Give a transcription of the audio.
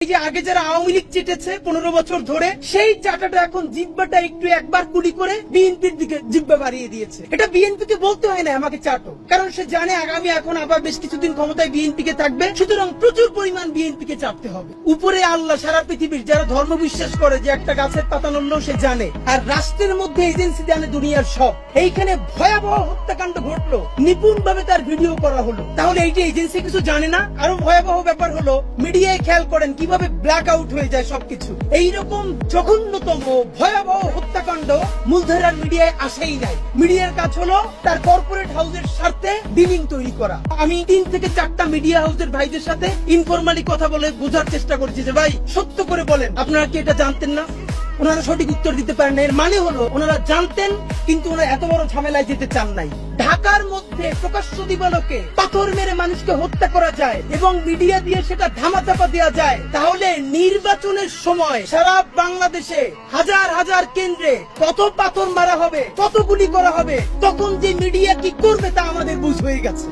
এই যে আগে যারা আওয়ামী লীগ চেটেছে 15 বছর ধরে, সেই চাটাটা এখন জিব্বাটা একটু একবার কুলি করে বিএনপির দিকে জিব্বা বাড়িয়ে দিয়েছে। এটা বিএনপিকে বলতে হয় না আমাকে চাটো, কারণ সে জানে আগামী এখন আবার বেশ কিছুদিন ক্ষমতায় বিএনপিকে থাকবে, সুতরাং প্রচুর পরিমাণ বিএনপিকে চাপতে হবে। উপরে আল্লাহ, সারা পৃথিবীর যারা ধর্ম বিশ্বাস করে যে একটা গাছের পাতা নড়লেও সে জানে, আর রাষ্ট্রের মধ্যে এজেন্সি জানে দুনিয়ার সব। এইখানে ভয়াবহ হত্যাকাণ্ড ঘটলো, নিপুণ ভাবে তার ভিডিও করা হলো, তাহলে এই যে এজেন্সি কিছু জানে না? আরো ভয়াবহ ব্যাপার হলো, মিডিয়ায় খেয়াল করেন কিভাবে ব্ল্যাক আউট হয়ে যায় সবকিছু। এইরকম জঘন্যতম ভয়াবহ হত্যাকাণ্ড মূলধারার মিডিয়ায় আসেই নাই। মিডিয়ার কাজ হলো তার কর্পোরেট হাউসের স্বার্থে ডিলিং তৈরি করা। আমি 3 থেকে 4টা মিডিয়া হাউসের ভাইদের সাথে ইনফরমালি কথা বলে বোঝার চেষ্টা করছি যে ভাই সত্য করে বলেন, আপনারা কি এটা জানতেন না? ওনারা সঠিক উত্তর দিতে পারেন না। এর মানে হলো ওনারা জানতেন, কিন্তু ওনারা এত বড় ঝামেলায় যেতে চান নাই। ঢাকার মধ্যে প্রকাশ্য দিবালোকে পাথর মেরে মানুষকে হত্যা করা যায় এবং মিডিয়া দিয়ে সেটা ধামাচাপা দেওয়া যায়, তাহলে নির্বাচনের সময় সারা বাংলাদেশে হাজার হাজার কেন্দ্রে কত পাথর মারা হবে, কত গুলি করা হবে, তখন যে মিডিয়া কি করবে তা আমাদের বুঝ হয়ে গেছে।